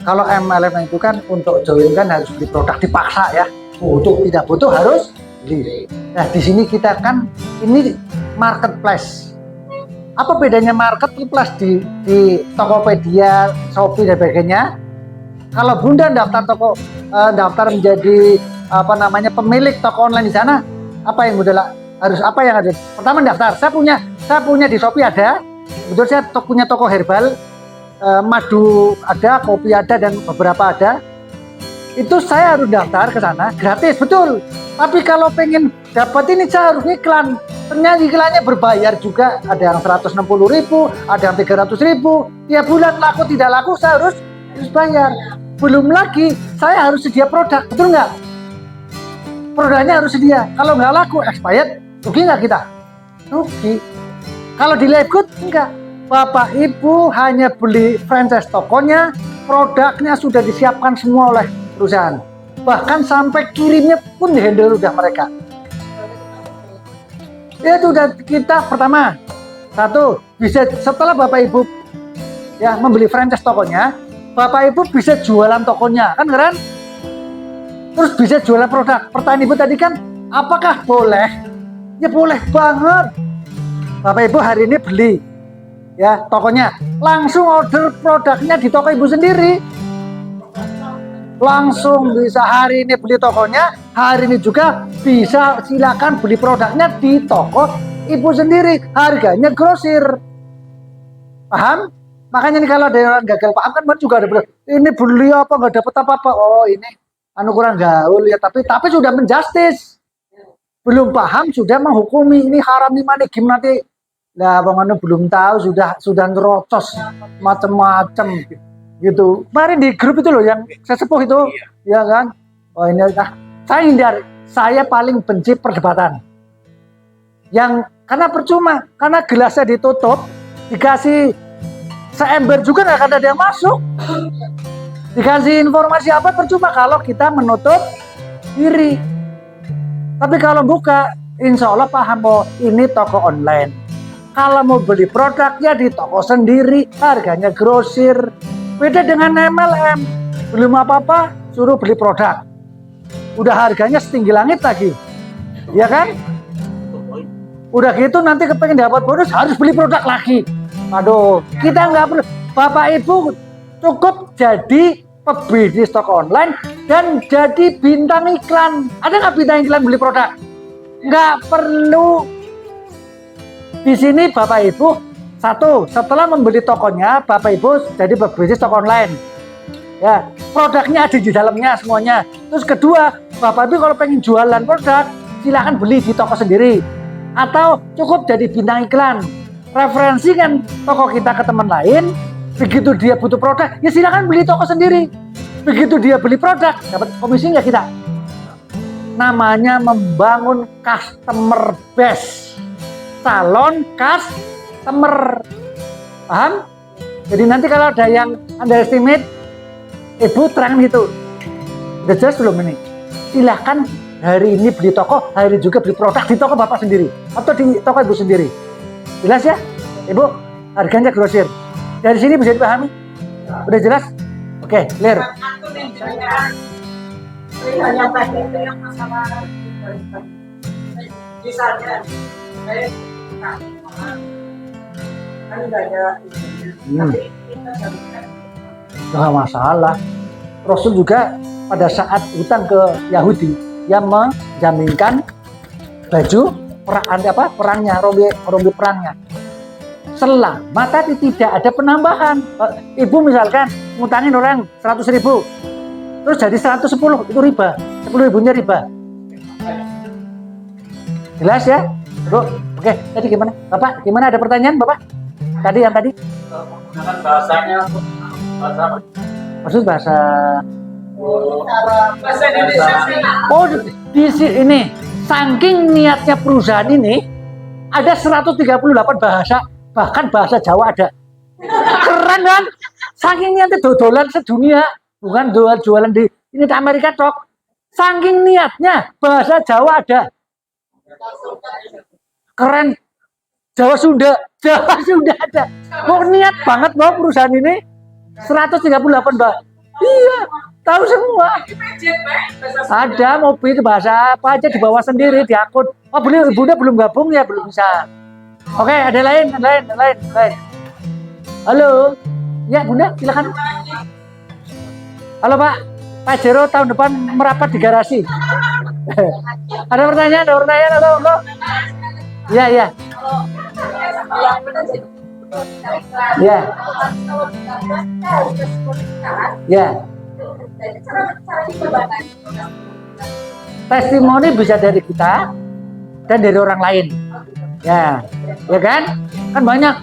kalau MLM itu kan untuk join kan harus beli produk dipaksa ya. Butuh tidak butuh harus beli. Nah di sini kita kan ini marketplace. Apa bedanya marketplace di Tokopedia, Shopee dan sebagainya? Kalau Bunda daftar menjadi pemilik toko online di sana, apa yang Bunda harus ada? Pertama daftar. Saya punya di Shopee ada. Betul saya punya toko herbal, madu ada, kopi ada dan beberapa ada. itu saya harus daftar ke sana gratis, betul. Tapi kalau pengen dapat ini saya harus iklan. Ternyata iklannya berbayar juga, ada yang 160.000, ada yang 300.000. Tiap bulan laku tidak laku saya harus bayar. Belum lagi saya harus sedia produk, betul nggak? Produknya harus sedia. Kalau nggak laku expired, rugi nggak kita? Rugi. Kalau di Livegood enggak. Bapak Ibu hanya beli franchise tokonya, produknya sudah disiapkan semua oleh perusahaan. Bahkan sampai kirimnya pun dihandle udah mereka. Itu udah kita pertama. Satu, bisa setelah Bapak Ibu ya membeli franchise tokonya, Bapak Ibu bisa jualan tokonya, kan keren? Terus bisa jualan produk. Pertanyaan Ibu tadi kan, apakah boleh? Ya boleh banget. Bapak Ibu hari ini beli ya tokonya, langsung order produknya di toko Ibu sendiri. Langsung bisa hari ini beli tokonya, hari ini juga bisa silakan beli produknya di toko Ibu sendiri. Harganya grosir. Paham? Makanya nih kalau ada orang gagal paham kan juga ada bilang, ini beli apa nggak dapat apa-apa. Oh ini anu kurang gaul ya, tapi sudah menjustis. Belum paham sudah menghukumi, ini haram nih mana gimana nanti. Nah, bang anu belum tahu sudah nerocos macam-macam gitu. Kemarin di grup itu loh yang saya sepuh itu, ya kan? Oh ini saya hindar, saya paling benci perdebatan. Yang karena percuma, karena gelasnya ditutup, dikasih seember juga nggak akan ada yang masuk. Dikasih informasi apa percuma kalau kita menutup diri. Tapi kalau buka, insya Allah paham, oh ini toko online. Kalau mau beli produknya di toko sendiri, harganya grosir. Beda dengan MLM, belum apa-apa, suruh beli produk. Udah harganya setinggi langit lagi, ya kan? Udah gitu nanti kepengen dapat bonus harus beli produk lagi. Aduh, kita nggak perlu. Bapak Ibu cukup jadi pebisnis toko online dan jadi bintang iklan. Ada nggak bintang iklan beli produk? Nggak perlu. Di sini Bapak Ibu, satu, setelah membeli tokonya, Bapak Ibu jadi pebisnis toko online. Ya, produknya ada di dalamnya semuanya. Terus kedua, Bapak Ibu kalau pengen jualan produk, silakan beli di toko sendiri. Atau cukup jadi bintang iklan. Referensikan toko kita ke teman lain, begitu dia butuh produk, ya silakan beli toko sendiri. Begitu dia beli produk, dapat komisi nggak kita? Namanya membangun customer base. Salon customer, paham? Jadi nanti kalau ada yang underestimate, Ibu terang gitu. Udah jelas belum ini? Silahkan hari ini beli toko, hari ini juga beli produk di toko Bapak sendiri atau di toko Ibu sendiri. Jelas ya, Ibu? Harganya grosir. Dari sini bisa dipahami? Udah jelas? Oke, clear. Hanya tadi itu yang masalah misalnya saya kan nggak ada tapi kita Nggak masalah. Rasul juga pada saat hutang ke Yahudi yang menjaminkan baju perangnya, rompi perangnya. Selama tadi tidak ada penambahan. Ibu misalkan ngutangin orang 100.000, terus jadi 110, itu riba. 10.000-nya riba. Jelas ya? Bu, oke, tadi gimana? Bapak, gimana ada pertanyaan Bapak? Tadi yang tadi? Menggunakan bahasanya untuk bahasa apa? Maksud bahasa Bahasa Indonesia. oh di sini saking niatnya perusahaan ini ada 138 bahasa, bahkan bahasa Jawa ada. Keren kan? Saking niatnya dodolan sedunia, bukan jualan di ini di Amerika tok. Saking niatnya bahasa Jawa ada. Keren. Jawa Sunda ada. Kok niat banget loh perusahaan ini. 138 bahasa. Iya, tahu semua. Ada mobil bahasa apa aja dibawa sendiri, diangkut. Oh, Bunda belum gabung ya, belum bisa. Oke, ada lain. Halo. Ya, Bunda, silakan. Halo, Pak. Pak Jero tahun depan merapat di garasi. Ada pertanyaan? Halo. Ya. Ya. Ya. Jadi cara dicobakan. Testimoni bisa dari kita dan dari orang lain. Ya kan? Kan banyak.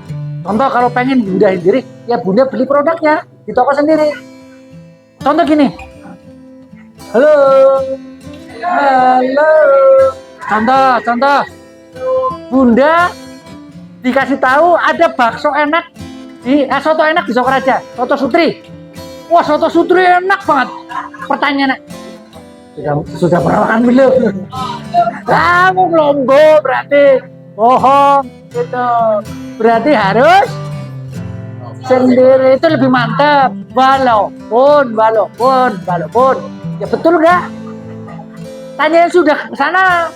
Contoh kalau pengen bundahin diri, ya bunda beli produknya di toko sendiri. Contoh gini. Halo. Contoh. Bunda dikasih tahu ada bakso enak soto enak di Sokaraja, soto Sutri. Wah, soto Sutri enak banget. Pertanyaannya, sudah pernah makan belum? Kamu belum berarti bohong gitu. Berarti harus sendiri, itu lebih mantap. Walaupun. Ya betul nggak? Tanya yang sudah ke sana.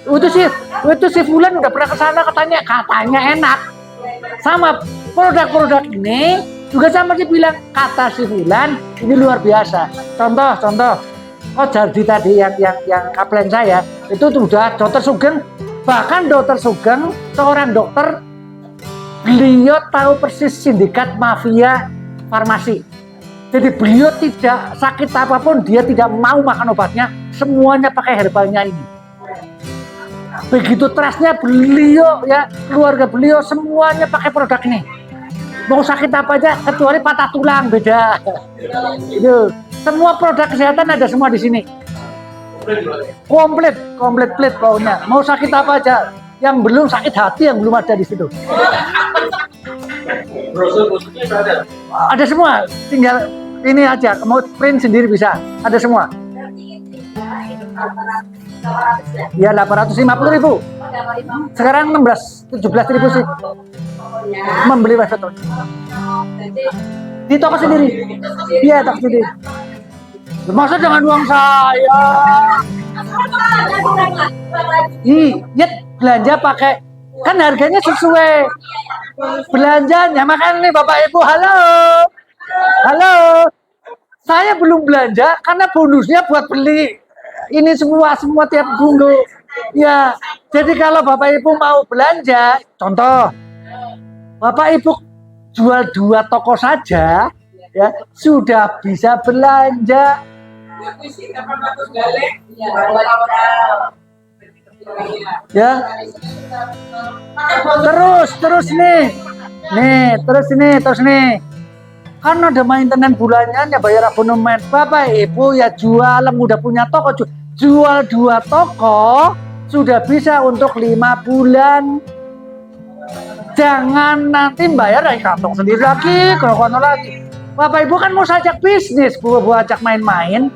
Itu si Fulan udah pernah ke sana, katanya enak. Sama produk-produk ini juga sama dia bilang, kata si Fulan ini luar biasa. Contoh. Oh, jadi tadi yang kapten saya itu sudah Dr. Sugeng. Bahkan Dr. Sugeng seorang dokter, beliau tahu persis sindikat mafia farmasi. Jadi beliau tidak sakit apapun, dia tidak mau makan obatnya, semuanya pakai herbalnya ini. Begitu trustnya beliau, ya keluarga beliau semuanya pakai produk ini. Mau sakit apa aja, kecuali patah tulang beda. Itu semua produk kesehatan ada semua di sini. Komplit pokoknya. Mau sakit apa aja, yang belum sakit hati yang belum ada di situ. Brosur-brosurnya sudah ada. Ada semua, tinggal ini aja, mau print sendiri bisa, ada semua. Berarti itu 800 Ya ya. 850.000. Sekarang 17.000 sih. Pokoknya. Membeli website Jadi di toko sendiri. Iya, toko sendiri. Masa dengan uang saya? Iya, belanja pakai, kan harganya sesuai belanjanya. Makanya nih Bapak Ibu, halo, saya belum belanja karena bonusnya buat beli ini semua tiap minggu. Ya, jadi kalau Bapak Ibu mau belanja, contoh, Bapak Ibu jual 2 toko saja, ya sudah bisa belanja. Ya, terus nih, kan ada maintenance bulannya, bayar abonemen. Bapak Ibu ya jualan, udah punya toko, jual 2 toko sudah bisa untuk 5 bulan. Jangan nanti bayar dari kantong sendiri lagi, kono lagi. Bapak Ibu kan mau sajak bisnis, buat ajak main-main,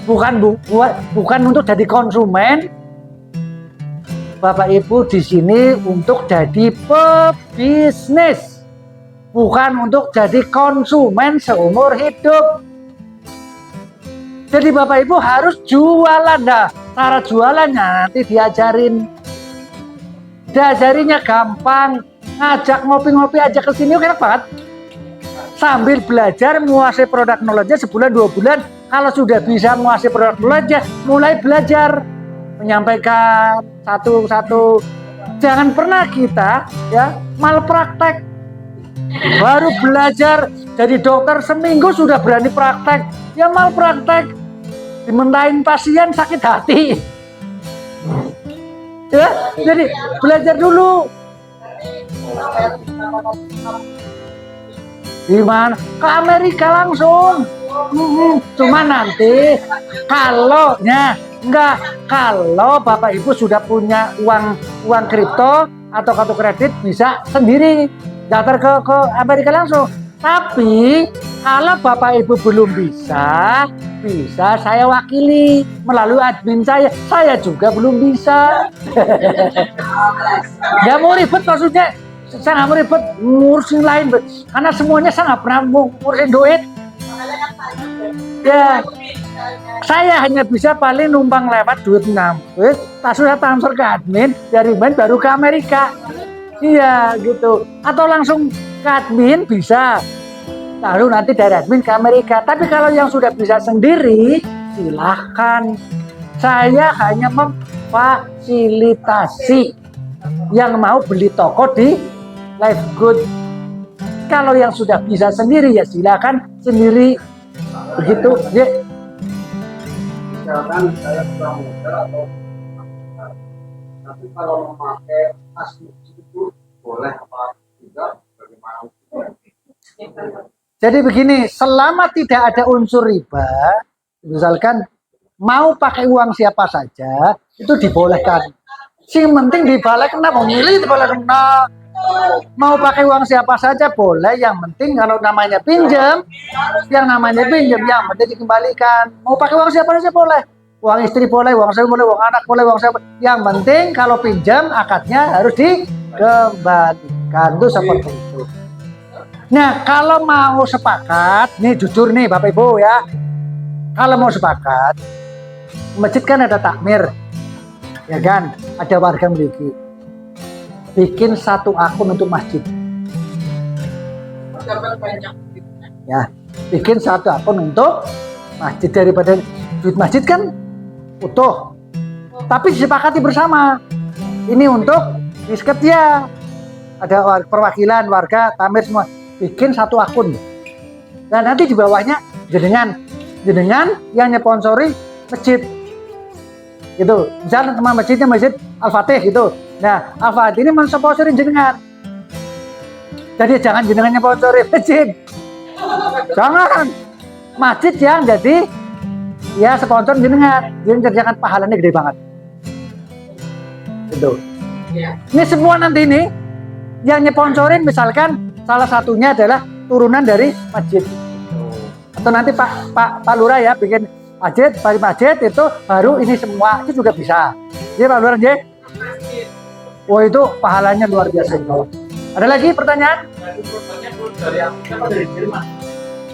bukan untuk jadi konsumen. Bapak Ibu di sini untuk jadi pebisnis, bukan untuk jadi konsumen seumur hidup. Jadi Bapak Ibu harus jualan, dah. Cara jualannya nanti diajarinya gampang, ngajak ngopi-ngopi aja ke sini, enak banget. Sambil belajar menguasai produk knowledge sebulan 2 bulan, kalau sudah bisa menguasai produk knowledge, mulai belajar menyampaikan satu-satu. Jangan pernah kita ya malpraktek. Baru belajar jadi dokter seminggu sudah berani praktek, ya malpraktek. Dimentahin pasien sakit hati. Ya, jadi belajar dulu. Gimana? Ke Amerika langsung. Cuma nanti kalau Bapak Ibu sudah punya uang kripto atau kartu kredit, bisa sendiri daftar ke Amerika langsung. Tapi kalau Bapak Ibu belum bisa saya wakili melalui admin saya juga belum bisa. Nggak mau ribet, maksudnya saya nggak mau ribet ngurusin lain, karena semuanya saya nggak pernah mau ngurusin duit. Ya, saya hanya bisa paling numpang lewat duit ngampus, tak sudah transfer ke admin, dari admin baru ke Amerika. Iya gitu, atau langsung ke admin bisa, lalu nanti dari admin ke Amerika. Tapi kalau yang sudah bisa sendiri, silahkan. Saya hanya memfasilitasi yang mau beli toko di Live Good. Kalau yang sudah bisa sendiri, ya silakan sendiri. begitu. Ya. Misalkan saya kurang modal atau tapi kalau memakai tas itu boleh apa tidak bagaimana? Jadi begini, selama tidak ada unsur riba, misalkan mau pakai uang siapa saja, itu dibolehkan. Sing penting dibalik kena memilih dibalik kena. Mau pakai uang siapa saja boleh, yang penting kalau namanya pinjam, yang penting dikembalikan. Mau pakai uang siapa saja boleh, uang istri boleh, uang saya boleh, uang anak boleh, uang saya boleh. Yang penting kalau pinjam akadnya harus dikembalikan, itu seperti itu. Nah kalau mau sepakat, nih jujur nih Bapak Ibu ya, kalau mau sepakat, masjid kan ada takmir, ya kan, ada warga miliki. Bikin satu akun untuk masjid. Ya, bikin satu akun untuk masjid, daripada duit masjid kan utuh. Tapi disepakati bersama. Ini untuk disket ya. Ada perwakilan warga, tamir semua. Bikin satu akun. Dan nanti di bawahnya jenengan yang nyponsori masjid. Gitu. Misalnya teman masjidnya Masjid Al-Fatih gitu. Nah, Al-Fatih ini mensponsorin jenengan. Jadi jangan jenengan nyponsori masjid. Jangan. Masjid yang jadi ya sponsor jenengan. Jangan pahalanya gede banget. Gitu. Ini semua nanti ini yang nyponsorin misalkan salah satunya adalah turunan dari masjid. Atau nanti Pak Lurah ya bikin masjid itu baru ini semua itu juga bisa. Jadi Pak Lurah ya. Wah itu pahalanya luar biasa. Ada lagi pertanyaan?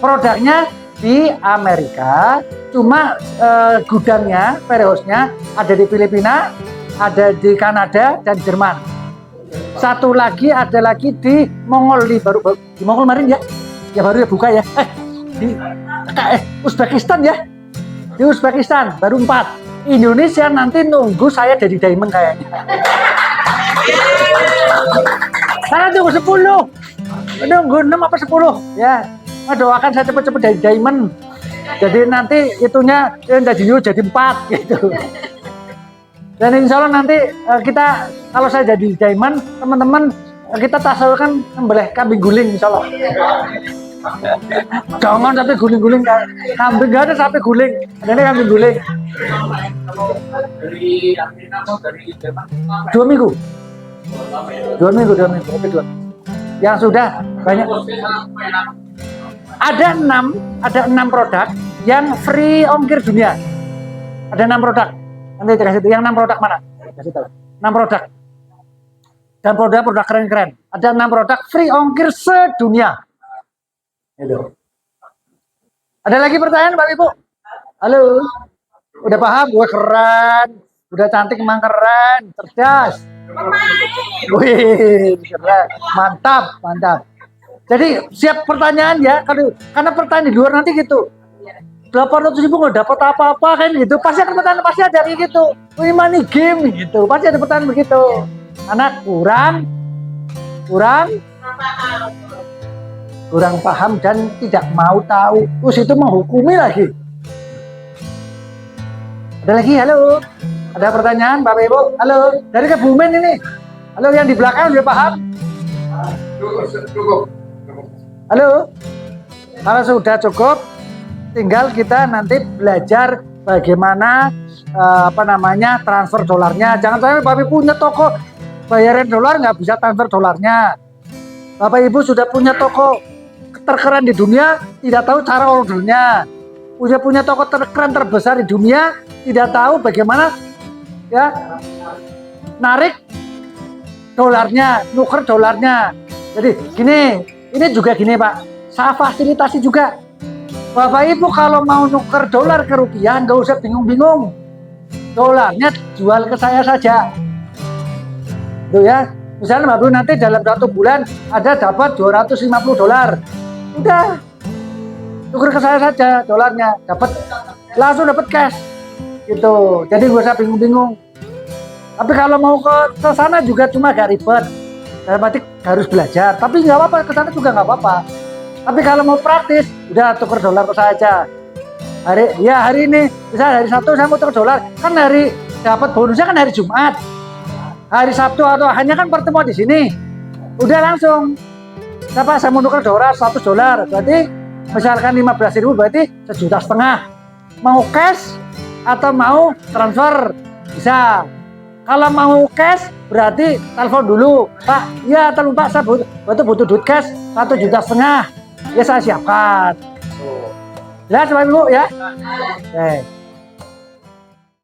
Produknya di Amerika, cuma gudangnya, warehouse-nya ada di Filipina, ada di Kanada dan Jerman. Satu lagi ada lagi di Mongol, di Mongol kemarin ya baru ya buka ya. Di Uzbekistan ya, di Uzbekistan baru 4. Indonesia nanti nunggu saya jadi diamond kayaknya. Saya tunggu 10, nunggu 6 apa 10 ya. Doakan saya cepet-cepet jadi diamond. Jadi nanti itunya jadi 4 gitu. Dan insya Allah nanti kita kalau saya jadi diamond, teman-teman kita tasawurkan membeleh kambing guling insya Allah. Jangan sampai guling-guling kambing, nggak ada sampai guling, ada kambing guling. Dari Amerika atau dari Jerman? 2 minggu. 2 minggu. Yang sudah banyak. Ada 6 produk yang free ongkir dunia. Ada 6 produk. Nanti dikasih tahu yang 6 produk mana? Kasih tahu. 6 produk. Dan produk keren-keren. Ada 6 produk free ongkir sedunia. Itu. Ada lagi pertanyaan Bapak Ibu? Halo. Udah paham? Gue keren. Udah cantik emang keren. Cerdas. Wih, keren. Mantap. Jadi siap pertanyaan ya. Karena pertanyaan di luar nanti gitu. 800.000 nggak dapat apa-apa kan gitu. Pasti ada pertanyaan, pasti ada kayak gitu. Wih, money game gitu. Pasti ada pertanyaan begitu. Anak kurang paham dan tidak mau tahu. Terus itu menghukumi lagi. Ada lagi? Halo. Ada pertanyaan Bapak Ibu? Halo. Dari Kebumen ini. Halo, yang di belakang udah paham? Cukup. Halo. Kalau sudah cukup, tinggal kita nanti belajar bagaimana transfer dolarnya. Jangan sampai Bapak Ibu punya toko bayaran dolar nggak bisa transfer dolarnya. Bapak Ibu sudah punya toko terkeren di dunia, tidak tahu cara ordernya. Punya toko terkeren terbesar di dunia, tidak tahu bagaimana ya narik dolarnya, nuker dolarnya. Jadi ini juga gini Pak, saya fasilitasi juga. Bapak Ibu kalau mau nuker dolar ke rupiah nggak usah bingung-bingung. Dolarnya jual ke saya saja. Tuh ya, misalnya Bapak Ibu nanti dalam 1 bulan ada dapat $250. Udah, tuker ke saya saja dolarnya, langsung dapat cash. Gitu. Jadi nggak usah bingung-bingung. Tapi kalau mau ke sana juga cuma agak ribet. Dalam arti harus belajar. Tapi nggak apa-apa, ke sana juga nggak apa-apa. Tapi kalau mau praktis, udah tuker dolar ke saya aja. hari ini, misalnya hari Sabtu saya muter dolar, kan hari dapat bonusnya kan hari Jumat. Hari Sabtu atau hanya kan pertemuan di sini. Udah langsung. Saya mau nuker dolar, $100. Berarti misalkan 15.000 berarti 1,5 juta. Mau cash atau mau transfer bisa. Kalau mau cash berarti telepon dulu, Pak. Ya telepon Pak, saya butuh duit cash 1,5 juta. Ya saya siapkan. Jelas Bapak Ibu ya. Oke.